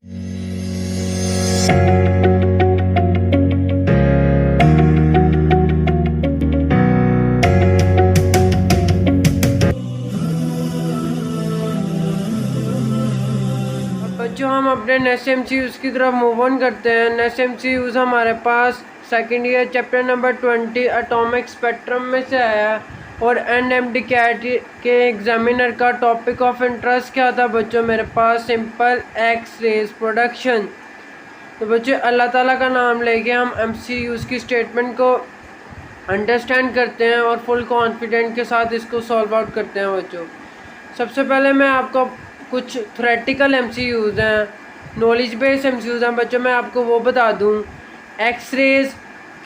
बच्चों हम अपने नेक्स्ट एमसीयूज़ की तरफ मूव ऑन करते हैं। नेक्स्ट एमसीयूज़ हमारे पास second year chapter number 20 atomic spectrum में से आया और एनएमडी के एग्जामिनर का टॉपिक ऑफ इंटरेस्ट क्या था बच्चों? मेरे पास सिंपल एक्स रेज प्रोडक्शन। तो बच्चों अल्लाह ताला का नाम लेके हम एमसीयूज़ की स्टेटमेंट को अंडरस्टैंड करते हैं और फुल कॉन्फिडेंट के साथ इसको सॉल्व आउट करते हैं बच्चों। सबसे पहले मैं आपको कुछ थ्योरेटिकल एमसीयूज़ हैं, नॉलेज बेस्ड एमसीयूज़ हैं बच्चों, मैं आपको वो बता दूं। एक्स रेज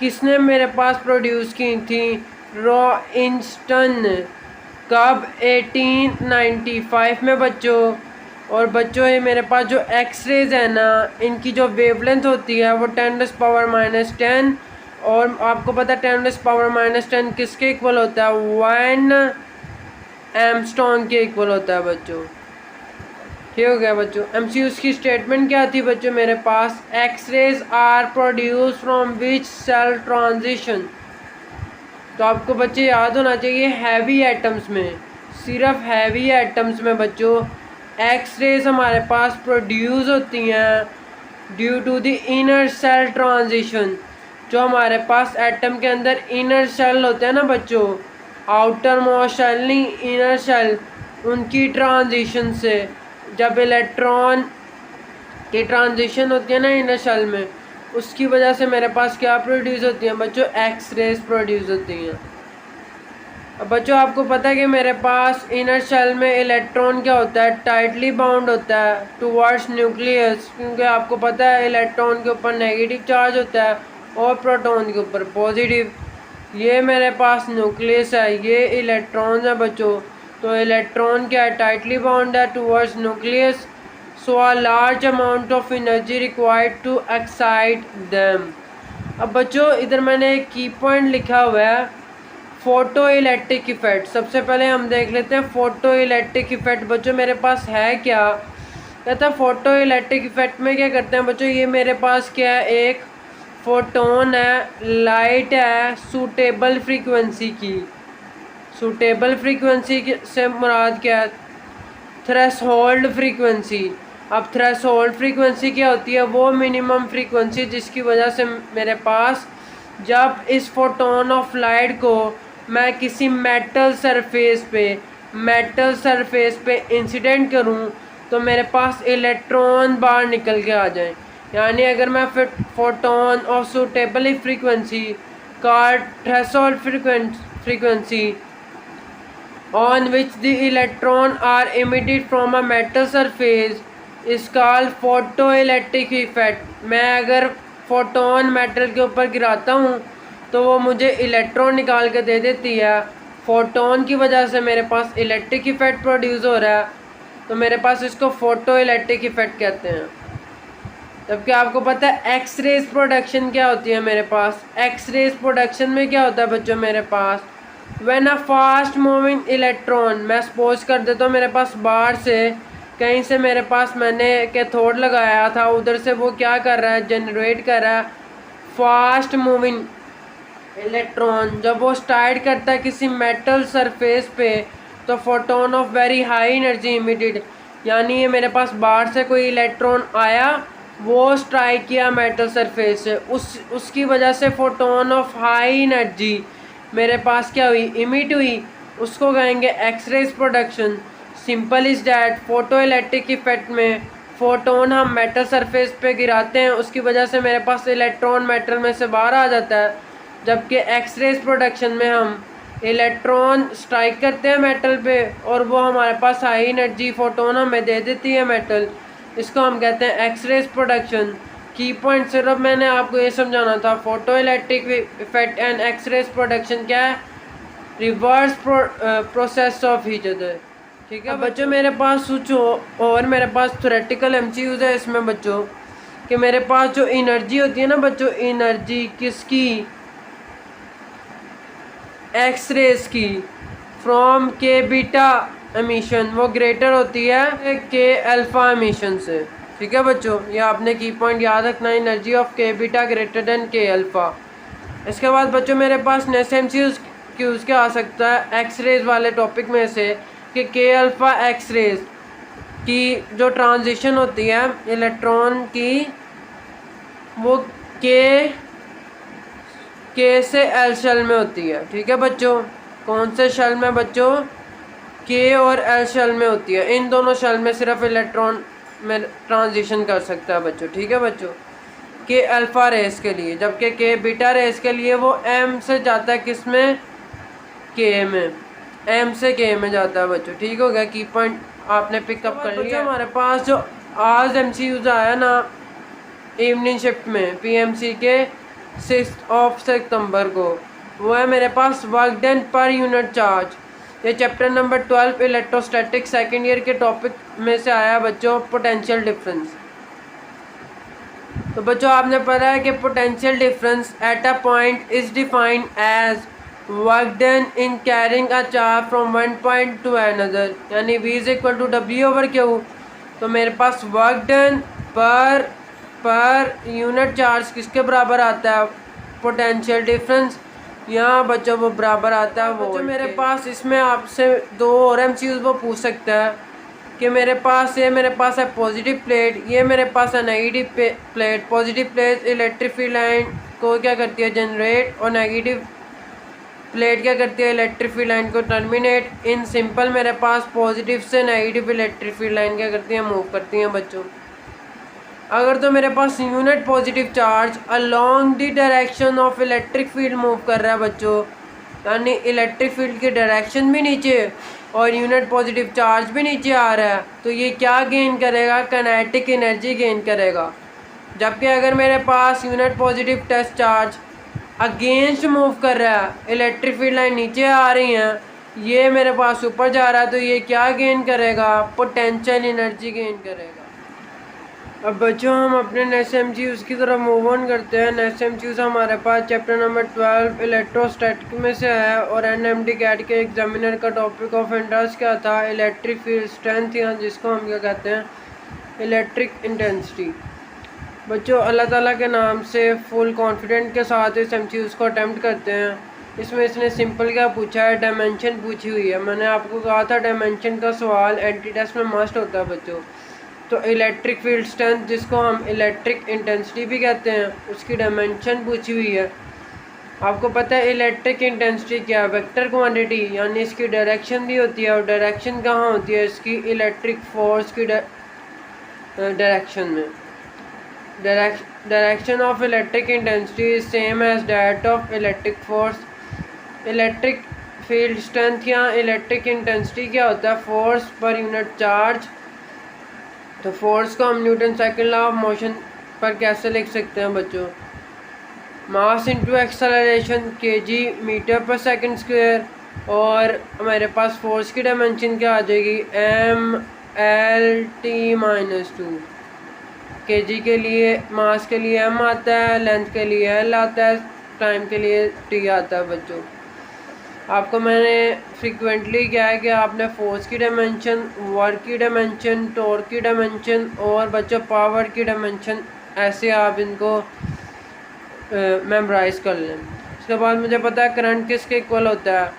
किसने मेरे पास प्रोड्यूस की थी? रॉइंस्टन। कब? 1895 में बच्चों। और बच्चों ये मेरे पास जो एक्स रेज है ना, इनकी जो वेवलेंथ होती है वो 10⁻⁻10, और आपको पता है 10⁻⁻10 किसके इक्वल होता है? 1 एमस्टोन के इक्वल होता है बच्चों। ठीक हो गया बच्चों। एमसीयूज़ की स्टेटमेंट क्या थी बच्चों मेरे पास? X rays are produce from which shell transition. तो आपको बच्चे याद होना चाहिए हैवी एटम्स में, सिर्फ हैवी एटम्स में बच्चों एक्स रेज हमारे पास प्रोड्यूस होती हैं due to the inner cell transition. जो हमारे पास एटम के अंदर इनर सेल होते हैं ना बच्चों, आउटर मोस्ट सेल नहीं, इनर सेल, उनकी ट्रांजिशन से जब इलेक्ट्रॉन की ट्रांजिशन होती है ना इनर सेल में, उसकी वजह से मेरे पास क्या प्रोड्यूस होती हैं बच्चों? एक्स रेज प्रोड्यूस होती हैं। अब बच्चों आपको पता है कि मेरे पास इनर सेल में इलेक्ट्रॉन क्या होता है? टाइटली बाउंड होता है टुवर्ड्स न्यूक्लियस, क्योंकि आपको पता है इलेक्ट्रॉन के ऊपर नेगेटिव चार्ज होता है और प्रोटॉन के ऊपर पॉजिटिव। ये मेरे पास न्यूक्लियस है, ये इलेक्ट्रॉन है बच्चों। तो इलेक्ट्रॉन क्या है? टाइटली बाउंड है towards nucleus, so a large amount of energy required to excite them. अब बच्चों इधर मैंने एक की पॉइंट लिखा हुआ है, फोटो इलेक्ट्रिक इफेक्ट। सबसे पहले हम देख लेते हैं फोटो इलेक्ट्रिक इफेक्ट बच्चों मेरे पास है क्या। कहता है फोटो इलेक्ट्रिक इफेक्ट में क्या करते हैं बच्चों? ये मेरे पास क्या है? एक फोटोन है, लाइट है सूटेबल फ्रीक्वेंसी की। सूटेबल फ्रीक्वेंसी से मुराद क्या है? Threshold frequency. अब थ्रेशोल्ड फ्रीक्वेंसी क्या होती है? वो मिनिमम फ्रीक्वेंसी जिसकी वजह से मेरे पास जब इस फोटोन ऑफ लाइट को मैं किसी मेटल सरफेस पे इंसिडेंट करूं तो मेरे पास इलेक्ट्रॉन बाहर निकल के आ जाएं। यानी अगर मैं फोटोन ऑफ सूटेबल फ्रीक्वेंसी का threshold frequency on which the electron are emitted from a metal surface is called photoelectric effect। मैं अगर फोटोन मेटल के ऊपर गिराता हूँ तो वो मुझे इलेक्ट्रॉन निकाल के दे देती है। फोटोन की वजह से मेरे पास इलेक्ट्रिक इफेक्ट प्रोड्यूस हो रहा है, तो मेरे पास इसको फोटो इलेक्ट्रिक इफेक्ट कहते हैं। जबकि आपको पता है एक्स रेज प्रोडक्शन क्या होती है मेरे पास? एक्स रेज प्रोडक्शन में क्या होता है बच्चों मेरे पास? When a fast moving electron, मैं सपोज कर देता हूँ मेरे पास बाहर से कहीं से मेरे पास मैंने कैथोड लगाया था, उधर से वो क्या कर रहा है? जनरेट कर रहा है फास्ट मूविंग इलेक्ट्रॉन। जब वो स्ट्राइक करता है किसी मेटल सरफेस पे तो photon of very high energy emitted, यानी ये मेरे पास बाहर से कोई इलेक्ट्रॉन आया, वो स्ट्राइक किया मेटल सरफेस से, उसकी वजह से फोटोन ऑफ हाई एनर्जी मेरे पास क्या हुई? इमिट हुई। उसको कहेंगे X rays production. Simple is that. Photoelectric effect में फोटोन हम मेटल सरफेस पे गिराते हैं, उसकी वजह से मेरे पास इलेक्ट्रॉन मेटल में से बाहर आ जाता है। जबकि एक्स रेज प्रोडक्शन में हम इलेक्ट्रॉन स्ट्राइक करते हैं मेटल पे और वो हमारे पास हाई एनर्जी फोटोन हमें दे देती है मेटल। इसको हम कहते हैं X rays production. Key point सिर्फ मैंने आपको ये समझाना था, photoelectric effect and X rays production क्या है? Reverse process of each other. ठीक है बच्चों, मेरे पास कुछ और मेरे पास थ्योरेटिकल एमसीक्यूज है इसमें बच्चों, कि मेरे पास जो एनर्जी होती है ना बच्चों, एनर्जी किसकी? एक्स रेज की, फ्रॉम के बीटा एमिशन, वो ग्रेटर होती है के अल्फ़ा एमिशन से। ठीक है बच्चों, ये आपने की पॉइंट याद रखना, एनर्जी ऑफ के बीटा ग्रेटर देन के अल्फ़ा। इसके बाद बच्चों मेरे पास नेक्स्ट MCQs क्या आ सकता है एक्स रेज वाले टॉपिक में से, कि के अल्फ़ा एक्स रेज की जो ट्रांजिशन होती है इलेक्ट्रॉन की, वो के से एल शेल में होती है। ठीक है बच्चों, कौन से शेल में बच्चों? के और एल शेल में होती है। इन दोनों शेल में सिर्फ इलेक्ट्रॉन में ट्रांजिशन कर सकता है बच्चों। ठीक है बच्चों, के अल्फ़ा रेस के लिए, जबकि के बीटा रेस के लिए वो एम से जाता है, किस में? के में, एम से के में जाता है बच्चों। ठीक हो गया, की पॉइंट आपने पिकअप कर लिया। हमारे पास जो आज MCQs आया ना इवनिंग शिफ्ट में PMC के 6 सितंबर को, वो है मेरे पास वर्क डन पर यूनिट चार्ज। ये chapter number 12 electrostatic second year के टॉपिक में से आया बच्चों, पोटेंशियल डिफरेंस। तो बच्चों आपने पढ़ा है कि potential difference at a point is defined as work done in carrying a charge from one point to another, यानी V is equal to W/Q। तो मेरे पास वर्क डन पर यूनिट चार्ज किसके बराबर आता है? Potential difference. यहाँ बच्चों वो बराबर आता है वो। बच्चों मेरे पास इसमें आपसे 2 और MCQs वो पूछ सकता है कि मेरे पास है पॉजिटिव प्लेट, ये मेरे पास है negative plate. Positive plate electric field line को क्या करती है? जनरेट, और नेगेटिव प्लेट क्या करती है? इलेक्ट्रिक फील्ड लाइन को टर्मिनेट। इन सिंपल मेरे पास पॉजिटिव से नेगेटिव इलेक्ट्रिक फील्ड लाइन क्या करती है? मूव करती हैं बच्चों। अगर तो मेरे पास unit positive charge along the direction of electric field move कर रहा है बच्चों, यानी इलेक्ट्रिक फील्ड की डायरेक्शन भी नीचे और यूनिट पॉजिटिव चार्ज भी नीचे आ रहा है, तो ये क्या गेन करेगा? काइनेटिक एनर्जी गेन करेगा। जबकि अगर मेरे पास unit positive test charge against move कर रहा है, इलेक्ट्रिक फील्ड लाइन नीचे आ रही हैं, ये मेरे पास ऊपर जा रहा है, तो ये क्या गेन करेगा? पोटेंशियल एनर्जी गेन करेगा। अब बच्चों हम अपने नेक्स्ट MCQs की तरफ मूव ऑन करते हैं। नेक्स्ट MCQs हमारे पास चैप्टर नंबर 12 इलेक्ट्रोस्टैटिक में से है, और NMD कैट के एग्जामिनर का टॉपिक ऑफ इंटरेस्ट क्या था? इलेक्ट्रिक फील्ड स्ट्रेंथ, या जिसको हम क्या कहते हैं? Electric intensity. बच्चों अल्लाह ताला के नाम से फुल कॉन्फिडेंट के साथ इस MCQs को अटैम्प्ट करते हैं। इसमें इसने सिंपल क्या पूछा है? डायमेंशन पूछी हुई है। मैंने आपको कहा था डायमेंशन का सवाल एंटी टेस्ट में मस्ट होता है बच्चों। तो इलेक्ट्रिक फील्ड स्ट्रेंथ, जिसको हम इलेक्ट्रिक इंटेंसिटी भी कहते हैं, उसकी डायमेंशन पूछी हुई है। आपको पता है इलेक्ट्रिक इंटेंसिटी क्या है? वेक्टर क्वांटिटी, यानी इसकी डायरेक्शन भी होती है, और डायरेक्शन कहाँ होती है इसकी? इलेक्ट्रिक फोर्स की डायरेक्शन में। Direction of electric intensity is same as that of electric force. Electric field strength या इलेक्ट्रिक इंटेंसिटी क्या होता है? फोर्स पर यूनिट चार्ज। तो फोर्स को हम Newton second law of motion पर कैसे लिख सकते हैं बच्चों? Mass into acceleration kg metre per second square, और हमारे पास फोर्स की डायमेंशन क्या आ जाएगी? mLt-2। kg के लिए, मास के लिए m आता है, लेंथ के लिए l आता है, टाइम के लिए t आता है बच्चों। आपको मैंने फ्रीक्वेंटली क्या है कि आपने फोर्स की डायमेंशन, वर्क की डायमेंशन, टॉर्क की डायमेंशन और बच्चों पावर की डायमेंशन, ऐसे आप इनको मेमोराइज कर लें। इसके बाद मुझे पता है करंट किसके इक्वल होता है?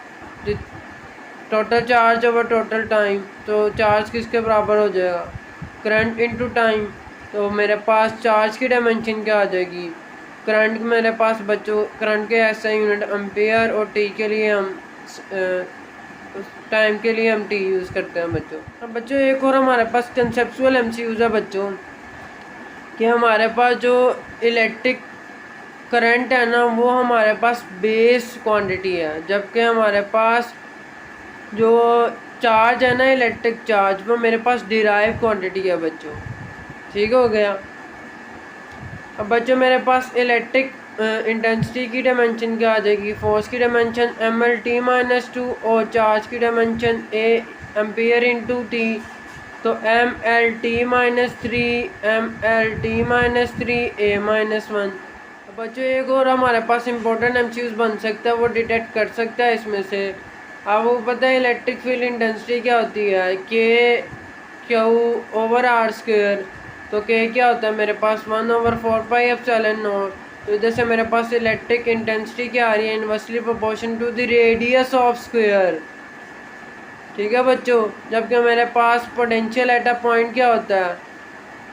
Total charge over total time. तो चार्ज किसके बराबर हो जाएगा? Current into time. तो मेरे पास चार्ज की डायमेंशन क्या आ जाएगी? करंट मेरे पास बच्चों, करंट के ऐसा यूनिट एम्पियर, और टी के लिए हम टाइम के लिए हम टी यूज़ करते हैं बच्चों। अब बच्चों एक और हमारे पास कंसेप्चुअल MCQs है बच्चों, कि हमारे पास जो इलेक्ट्रिक करंट है ना, वो हमारे पास बेस क्वांटिटी है, जबकि हमारे पास जो चार्ज है ना, इलेक्ट्रिक चार्ज, वो मेरे पास डिराइव क्वांटिटी है बच्चों। ठीक हो गया। अब बच्चों मेरे पास इलेक्ट्रिक इंटेंसिटी की डायमेंशन क्या आ जाएगी? फोर्स की डायमेंशन mLt-2 और चार्ज की dimension A ampere into T. तो mLt-3 A-1। बच्चों एक और हमारे पास इंपॉर्टेंट MCQs बन सकता है, वो डिटेक्ट कर सकता है इसमें से। आपको पता है इलेक्ट्रिक फील्ड इंटेंसिटी क्या होती है? Q/r²। तो के क्या होता है मेरे पास 1/4πε0। तो इधर से मेरे पास इलेक्ट्रिक इंटेंसिटी क्या आ रही है, inversely proportion to the radius of square. ठीक है बच्चों, जबकि मेरे पास पोटेंशियल एट अ पॉइंट क्या होता है,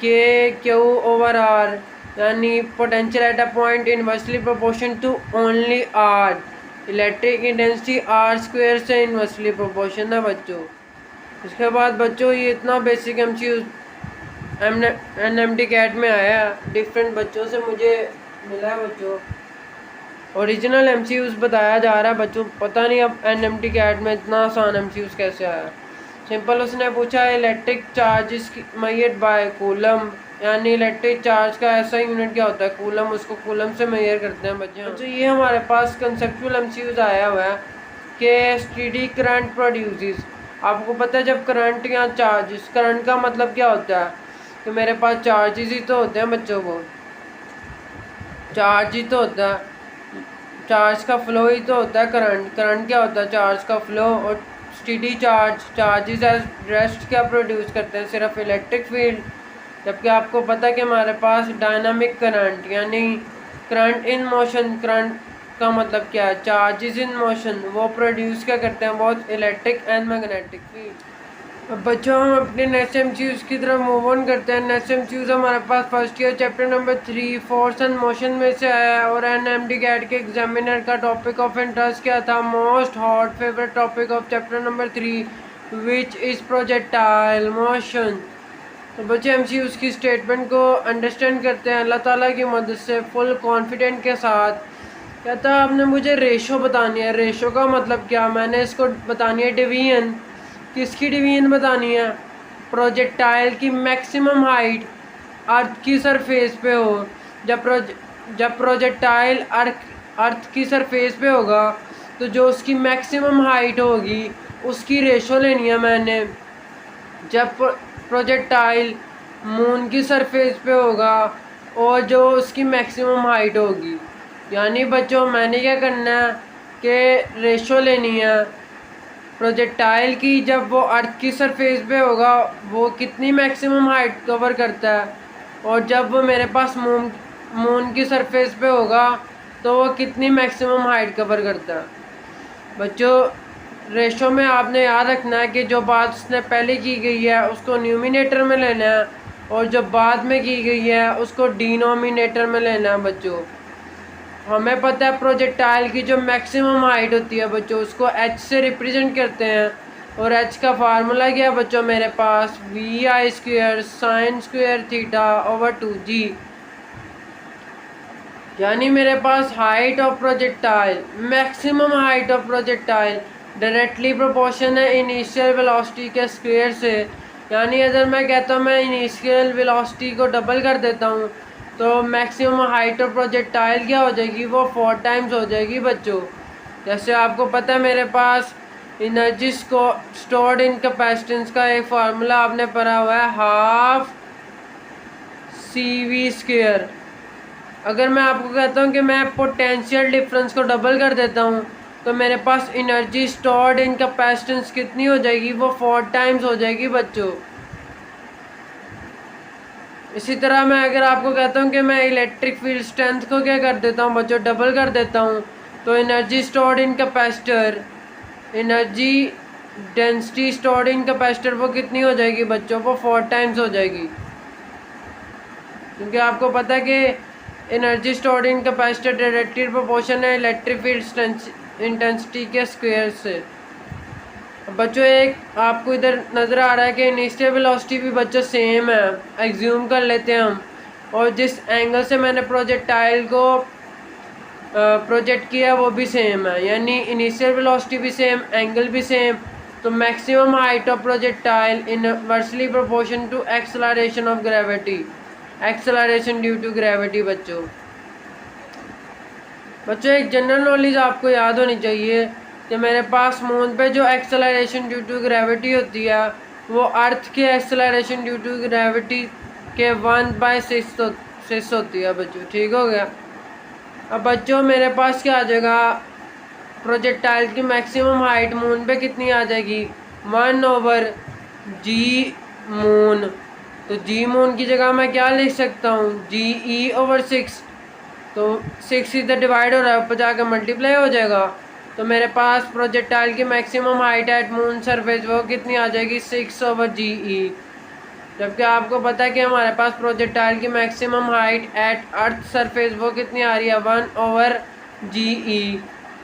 के क्यू ओवर आर, यानी potential at a point inversely proportion to only R. Electric intensity R square से इनवर्सली प्रोपोर्शन है बच्चों। इसके बाद बच्चों ये इतना बेसिक एमसीक्यू एनएमडी कैट में आया, डिफरेंट बच्चों से मुझे मिला है बच्चों। ओरिजिनल एमसीक्यूज बताया जा रहा है बच्चों, पता नहीं अब एनएमडी कैट में इतना आसान एमसीक्यूज कैसे आया। सिंपल उसने पूछा electric charge is measured by coulomb, यानी इलेक्ट्रिक चार्ज का ऐसा यूनिट क्या होता है कूलम, उसको कूलम से मेजर करते हैं बच्चे। ये हमारे पास कंसेप्चुअल एमसीक्यूज आया हुआ है कि स्टेडी करंट प्रोड्यूसेस। आपको पता है जब करंट या चार्जेस, करंट का मतलब क्या होता है कि मेरे पास चार्जेस ही तो होते हैं बच्चों, को चार्ज ही तो होता है, चार्ज का फ्लो ही तो होता है करंट। करंट क्या होता है, चार्ज का फ्लो। और स्टेडी चार्जेस एज रेस्ट क्या प्रोड्यूस करते हैं, सिर्फ इलेक्ट्रिक फील्ड। जबकि आपको पता है कि हमारे पास डायनामिक करंट यानी करंट इन मोशन, करंट का मतलब क्या है, चार्जेस इन मोशन, वो प्रोड्यूस क्या करते हैं, बहुत इलेक्ट्रिक एंड मैग्नेटिक फील्ड। अब बच्चों हम अपने नेक्स्ट एमसीक्यूज की तरफ मूव ऑन करते हैं। नेक्स्ट एमसीक्यूज हमारे पास first year chapter number 3 force and motion में से आया है। और एनएमडी कैट के एग्जामिनर का टॉपिक ऑफ इंटरेस्ट क्या था, most hot favourite topic of chapter number 3 which is projectile motion. तो बच्चे एमसीक्यूज की स्टेटमेंट को अंडरस्टैंड करते हैं अल्लाह ताला की मदद से फुल कॉन्फिडेंट के साथ। कहता है आपने मुझे रेशो बतानी है। रेशो का मतलब क्या, मैंने इसको बतानी है डिवीजन। किसकी डिवीजन बतानी है, प्रोजेक्टाइल की मैक्सिमम हाइट अर्थ की सरफेस पे हो। जब प्रोजेक्टाइल अर्थ की सरफेस पे होगा तो जो उसकी मैक्सिमम हाइट होगी उसकी रेशो लेनी है मैंने। जब प्रोजेक्टाइल मून की सरफेस पे होगा और जो उसकी मैक्सिमम हाइट होगी, यानी बच्चों मैंने क्या करना है कि रेशो लेनी है प्रोजेक्टाइल की। जब वो अर्थ की सरफेस पे होगा वो कितनी मैक्सिमम हाइट कवर करता है, और जब वो मेरे पास मून की सरफेस पे होगा तो वो कितनी मैक्सिमम हाइट कवर करता है। बच्चों रेशो में आपने याद रखना है कि जो बात उसने पहले की गई है उसको न्यूमिनेटर में लेना है, और जो बाद में की गई है उसको डिनोमिनेटर में लेना है बच्चों। हमें पता है प्रोजेक्टाइल की जो मैक्सिमम हाइट होती है बच्चों उसको एच से रिप्रेजेंट करते हैं, और एच का फार्मूला क्या है बच्चों मेरे पास, vi² sin square theta over 2g। यानी मेरे पास height of projectile, maximum height of projectile directly proportion है इनिशियल वेलोसिटी के स्क्वायर से। यानी अगर मैं कहता हूँ मैं इनिशियल वेलोसिटी को डबल कर देता हूँ तो मैक्सिमम हाइट ऑफ प्रोजेक्टाइल क्या हो जाएगी, वो 4 टाइम्स हो जाएगी बच्चों। जैसे आपको पता है मेरे पास एनर्जी को स्टोर्ड इन कैपेसिटेंस का एक फार्मूला आपने पढ़ा हुआ है, हाफ CV²। अगर मैं आपको कहता हूँ कि मैं पोटेंशियल डिफरेंस को डबल कर देता हूँ तो मेरे पास एनर्जी स्टोर्ड इन कैपेसिटेंस कितनी हो जाएगी, वो 4 टाइम्स हो जाएगी बच्चों। इसी तरह मैं अगर आपको कहता हूँ कि मैं इलेक्ट्रिक फील्ड स्ट्रेंथ को क्या कर देता हूँ बच्चों, डबल कर देता हूँ, तो energy stored in capacitor, energy density stored in capacitor वो कितनी हो जाएगी बच्चों, वो 4 टाइम्स हो जाएगी। क्योंकि आपको पता है कि energy stored in capacitor directly proportion है इलेक्ट्रिक फील्ड इंटेंसिटी के स्क्वायर से। बच्चों एक आपको इधर नज़र आ रहा है कि इनिशियल वेलोसिटी भी बच्चों सेम है, एग्ज्यूम कर लेते हैं हम। और जिस एंगल से मैंने प्रोजेक्टाइल को प्रोजेक्ट किया वो भी सेम है, यानी इनिशियल वेलोसिटी भी सेम, एंगल भी सेम। तो maximum height of projectile inversely proportion to acceleration of gravity, acceleration due to gravity. बच्चों एक जनरल नॉलेज आपको याद होनी चाहिए कि मेरे पास मून पे जो एक्सेलरेशन ड्यू टू ग्रेविटी होती है वो अर्थ के एक्सेलरेशन ड्यू टू ग्रेविटी के 1/6 होती है बच्चों। ठीक हो गया। अब बच्चों मेरे पास क्या आ जाएगा, प्रोजेक्टाइल की मैक्सिमम हाइट मून पे कितनी आ जाएगी, 1/g मून। तो जी मून की जगह मैं क्या लिख सकता हूँ, जी ई ओवर 6। तो 6 इधर डिवाइड हो रहा है, ऊपर जाकर मल्टीप्लाई हो जाएगा। तो मेरे पास प्रोजेक्टाइल की maximum height at moon surface वो कितनी आ जाएगी, 6 ओवर जी ई। जबकि आपको पता है कि हमारे पास प्रोजेक्टाइल की maximum height at earth surface वो कितनी आ रही है, 1 ओवर जी ई।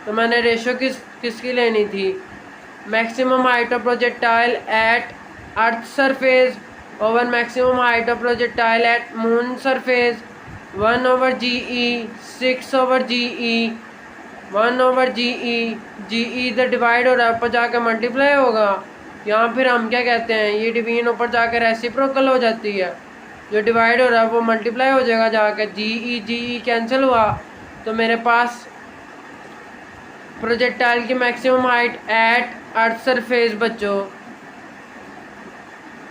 तो मैंने रेशो किसकी लेनी थी, maximum height of projectile at earth surface over maximum height of projectile at moon surface, 1 over g e, 6 over g e, 1 over g e इधर डिवाइड हो रहा है, ऊपर जाकर मल्टीप्लाई होगा। यहाँ फिर हम क्या कहते हैं, ये डिवीजन ऊपर जाकर रेसिप्रोकल हो जाती है, जो डिवाइड हो रहा है वो मल्टीप्लाई हो जाएगा जाकर, जी ई कैंसिल हुआ। तो मेरे पास प्रोजेक्टाइल की maximum height at earth surface बच्चों,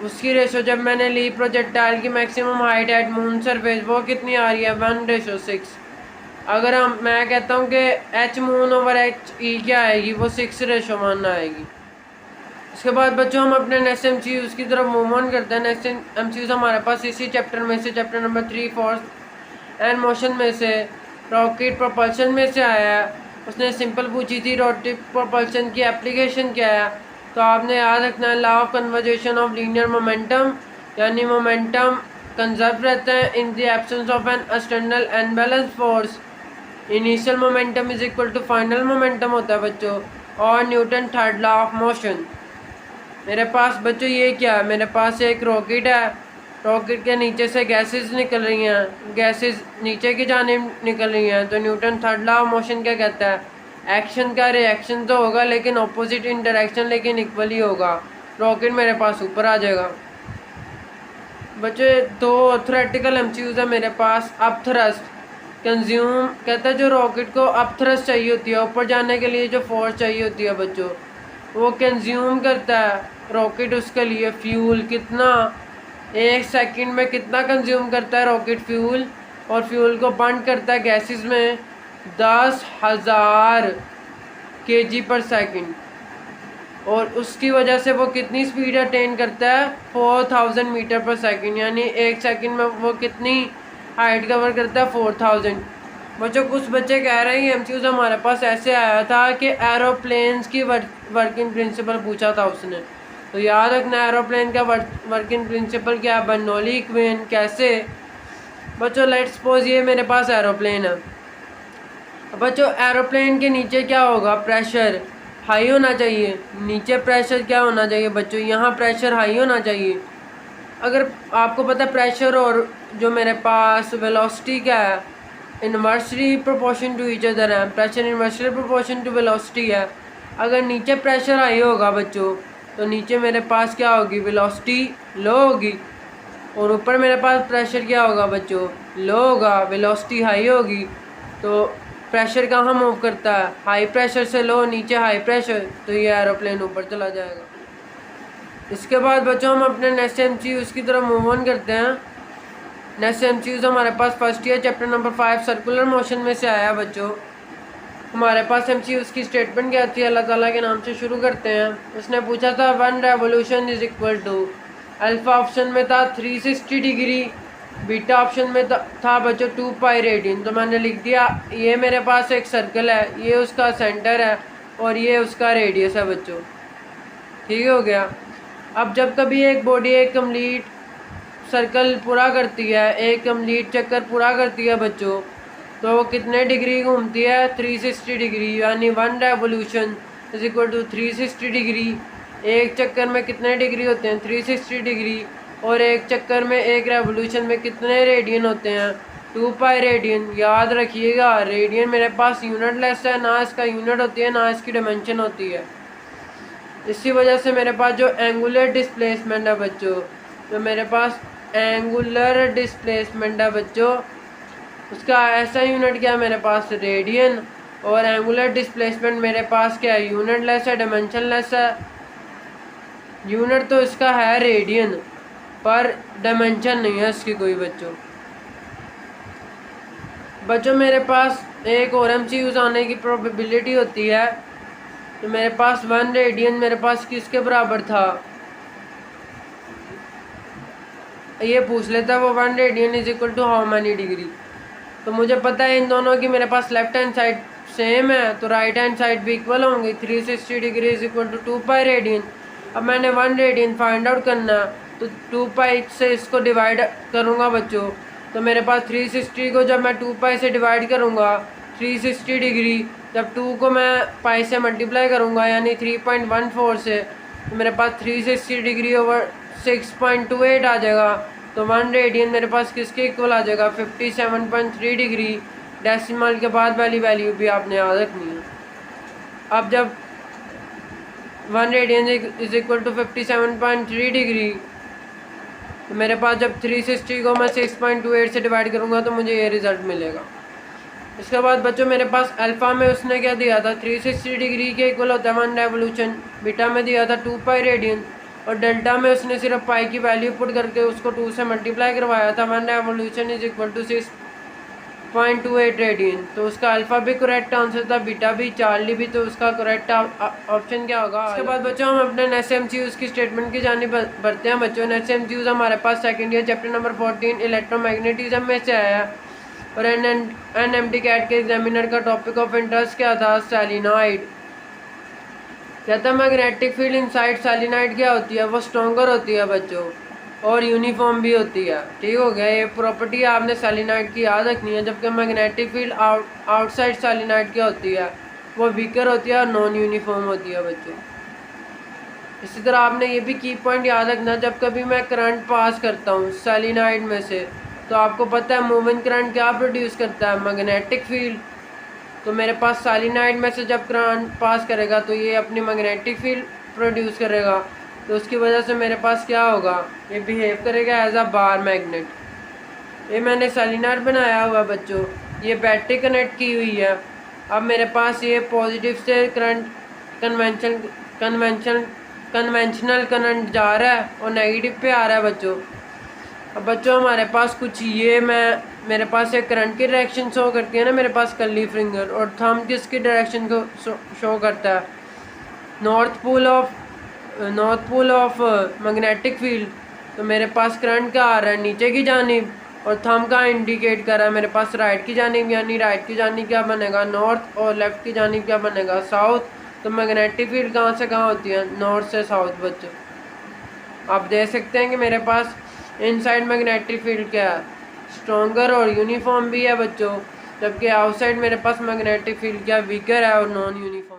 उसकी रेशो जब मैंने ली प्रोजेक्टाइल की maximum height at moon surface वो कितनी आ रही है, 1:6। अगर मैं कहता हूँ कि H moon over H E क्या आएगी, वो 6:1 आएगी। इसके बाद बच्चों हम अपने नेक्स्ट एमसीक्यूज़ की तरफ मूव ऑन करते हैं। नेक्स्ट एमसीक्यूज़ हमारे पास इसी चैप्टर में से, chapter number 3 force and motion में से रॉकेट प्रोपल्शन में से आया है। उसने सिंपल पूछी थी रॉकेट प्रोपल्शन की एप्लीकेशन क्या है, तो आपने याद रखना है law of conservation of linear momentum, यानी मोमेंटम कंजर्व रहता है in the absence of an external unbalance force. Initial momentum is equal to final momentum होता है बच्चों, और Newton third law of motion. मेरे पास बच्चों ये क्या है, मेरे पास एक रॉकेट है, रॉकेट के नीचे से गैसेस निकल रही हैं, गैसेस नीचे की जानिब निकल रही हैं। तो Newton third law of motion क्या कहता है, एक्शन का रिएक्शन तो होगा लेकिन ऑपोजिट इन डायरेक्शन लेकिन इक्वली होगा। रॉकेट मेरे पास ऊपर आ जाएगा। बच्चे दो थ्योरेटिकल एमसीक्यूज़ है मेरे पास। अप थ्रस्ट कंज्यूम कहता है जो रॉकेट को अप थ्रस्ट चाहिए होती है, ऊपर जाने के लिए जो फोर्स चाहिए होती है बच्चों, वो कंज्यूम करता है रॉकेट उसके लिए फ्यूल। कितना, 1 सेकंड में कितना कंज्यूम करता है रॉकेट फ्यूल, और फ्यूल को बर्न करता है गैसेस में 10,000 kg पर सेकंड। और उसकी वजह से वो कितनी स्पीड अटेन करता है, 4000 मीटर पर सेकंड, यानी 1 सेकंड में वो कितनी हाइट कवर करता है, 4000। बच्चों कुछ बच्चे कह रहे हैं एमसीक्यूज़ हमारे पास ऐसे आया था कि एरोप्लेन्स की वर्किंग प्रिंसिपल पूछा था उसने। तो याद रखना एरोप्लेन का वर्किंग प्रिंसिपल क्या है, बर्नौली इक्वेशन। कैसे बच्चों, लेट्स सपोज ये मेरे पास एरोप्लेन है। बच्चों एरोप्लेन के नीचे क्या होगा, प्रेशर हाई होना चाहिए। नीचे प्रेशर क्या होना चाहिए बच्चों, यहाँ प्रेशर हाई होना चाहिए। अगर आपको पता है प्रेशर और जो मेरे पास वेलोसिटी क्या है, inversely proportion to each other है। Pressure inversely proportion to velocity है। अगर नीचे प्रेशर हाई होगा बच्चों, तो नीचे मेरे पास क्या होगी, वेलोसिटी लो होगी। और ऊपर मेरे पास प्रेशर क्या होगा बच्चों, लो होगा, वेलोसिटी हाई होगी। तो प्रेशर कहाँ मूव करता है, हाई प्रेशर से लो, नीचे हाई प्रेशर, तो ये एरोप्लेन ऊपर चला जाएगा। इसके बाद बच्चों हम अपने नेक्स्ट एमसीक्यूज़ की तरफ मूव ऑन करते हैं। नेक्स्ट एमसीक्यूज़ हमारे पास first year chapter number 5 circular motion में से आया बच्चों। हमारे पास एमसीक्यूज़ की स्टेटमेंट क्या थी, अल्लाह ताला के नाम से शुरू करते हैं। उसने पूछा था 1 revolution is equal to, alpha option में था 360 डिग्री, बीटा ऑप्शन में था बच्चों 2 पाई रेडियन। तो मैंने लिख दिया ये मेरे पास एक सर्कल है, ये उसका सेंटर है और ये उसका रेडियस है बच्चों। ठीक हो गया। अब जब कभी एक बॉडी एक कंप्लीट सर्कल पूरा करती है, एक कंप्लीट चक्कर पूरा करती है बच्चों, तो वो कितने डिग्री घूमती है, 360 डिग्री, यानी 1 revolution is equal to 360 degree. एक चक्कर में कितने डिग्री होते हैं, 360 डिग्री। और एक चक्कर में एक रेवोल्यूशन में कितने रेडियन होते हैं, 2 पाई रेडियन। याद रखिएगा रेडियन मेरे पास यूनिट लेस है, ना इसका यूनिट होती है ना इसकी डायमेंशन होती है। इसी वजह से मेरे पास जो एंगुलर डिस्प्लेसमेंट है बच्चों, जो मेरे पास एंगुलर डिस्प्लेसमेंट है बच्चों, उसका ऐसा यूनिट क्या है मेरे पास, रेडियन। और एंगुलर डिस्प्लेसमेंट मेरे पास क्या है, यूनिट लेस है, डायमेंशन लेस है। यूनिट तो इसका है रेडियन, पर डायमेंशन नहीं है इसकी कोई बच्चों मेरे पास एक और एमसीक्यूज़ आने की प्रोबेबिलिटी होती है। तो मेरे पास 1 रेडियन मेरे पास किसके बराबर था, ये पूछ लेता है वो 1 radian is equal to how many degree. तो मुझे पता है इन दोनों की मेरे पास लेफ्ट हैंड साइड सेम है तो राइट हैंड साइड भी इक्वल होंगी। 360 degree is equal to 2 pi radian. अब मैंने 1 रेडियन फाइंड आउट करना, तो 2 पाई से इसको डिवाइड करूँगा बच्चों। तो मेरे पास 360 को जब मैं 2 पाई से डिवाइड करूँगा 360 डिग्री, जब 2 को मैं पाई से मल्टीप्लाई करूँगा यानी 3.14 से, तो मेरे पास 360 डिग्री ओवर 6.28 आ जाएगा। तो 1 रेडियन मेरे पास किसके इक्वल आ जाएगा 57.3 डिग्री। डेसिमल के बाद वाली वैल्यू भी आपने याद रखनी है। अब जब 1 radian is equal to 57.3 degree, तो मेरे पास जब 360 को मैं 6.28 से डिवाइड करूँगा तो मुझे ये रिज़ल्ट मिलेगा। इसके बाद बच्चों मेरे पास अल्फ़ा में उसने क्या दिया था 360 डिग्री के इक्वल होता है 1 रेवोल्यूशन, बीटा में दिया था 2 पाई रेडियन, और डेल्टा में उसने सिर्फ पाई की वैल्यू पुट करके उसको 2 से मल्टीप्लाई करवाया था। 1 revolution is equal to 6.28 radian. तो उसका अल्फ़ा भी करेक्ट आंसर था, बीटा भी, चार्ली भी, तो उसका करेक्ट ऑप्शन क्या होगा। इसके बाद बच्चों हम अपने NSMCUs की स्टेटमेंट की जानी बढ़ते हैं। बच्चों NSMCUs हमारे पास second year chapter number 14 electromagnetism में से आया, और NMT कैट के एग्जामिनर का टॉपिक ऑफ इंटरेस्ट क्या था सेलिनाइड। कहता है मैग्नेटिक फील्ड इनसाइड सेलिनाइड क्या होती है, वो स्ट्रॉन्गर होती है बच्चों, और यूनिफॉर्म भी होती है। ठीक हो गया, ये प्रॉपर्टी आपने सेलिनाइड की याद रखनी है। जबकि मैग्नेटिक फील्ड आउटसाइड सेलिनाइड क्या होती है, वो वीकर होती है और नॉन यूनिफॉर्म होती है बच्चों। इसी तरह आपने ये भी की पॉइंट याद रखना, जब कभी मैं करंट पास करता हूँ सेलिनाइड में से, तो आपको पता है मूविंग करंट क्या प्रोड्यूस करता है, मैग्नेटिक फील्ड। तो मेरे पास सेलिनाइड में से जब करंट पास करेगा तो ये अपनी मैग्नेटिक फील्ड प्रोड्यूस करेगा, तो उसकी वजह से मेरे पास क्या होगा, ये बिहेव करेगा एज अ बार मैग्नेट। ये मैंने सेलिनाइड बनाया हुआ बच्चों, ये बैटरी कनेक्ट की हुई है। अब मेरे पास ये पॉजिटिव से करंट कन्वेंशनल करंट जा रहा है और नेगेटिव पे आ रहा है बच्चों। अब बच्चों हमारे पास कुछ ये मेरे पास एक करंट की डायरेक्शन शो करती है ना मेरे पास कर्ली फिंगर, और थंब किसकी डायरेक्शन को शो करता है, north pole of magnetic field. तो मेरे पास करंट क्या आ रहा है नीचे की जानिब, और थंब का इंडिकेट कर रहा है मेरे पास राइट की जानिब, यानी राइट की जानिब क्या बनेगा नॉर्थ, और लेफ्ट की जानिब क्या बनेगा साउथ। तो मैग्नेटिक फील्ड कहाँ से कहाँ होती है, नॉर्थ से साउथ बच्चों। आप देख सकते हैं कि मेरे पास इनसाइड मैग्नेटिक फील्ड क्या है, स्ट्रॉन्गर और यूनिफॉर्म भी है बच्चों, जबकि आउटसाइड मेरे पास मैग्नेटिक फील्ड क्या वीकर है और नॉन यूनिफॉर्म।